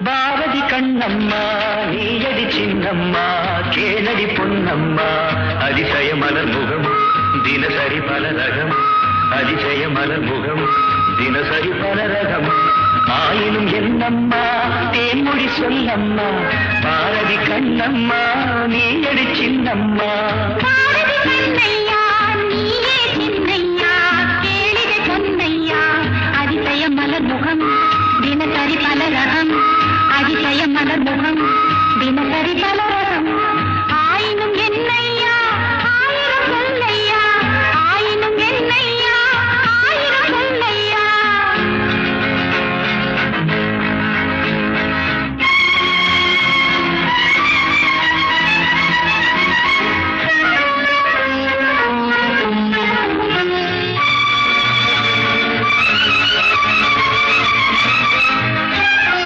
பாரதி கண்ணம்மா நீயடி சின்னம்மா கேளடி பொன்னம்மா அதிசய மலர் முகம் தினசரி பல ரகம் அதிசய மலர் முகம் தினசரி பல ரகம் ஆயினும் என்னம்மா தேன்மொழி சொல்லம்மா பாரதி கண்ணம்மா நீயடி சின்னம்மா பாரதி கண்ணையா நீ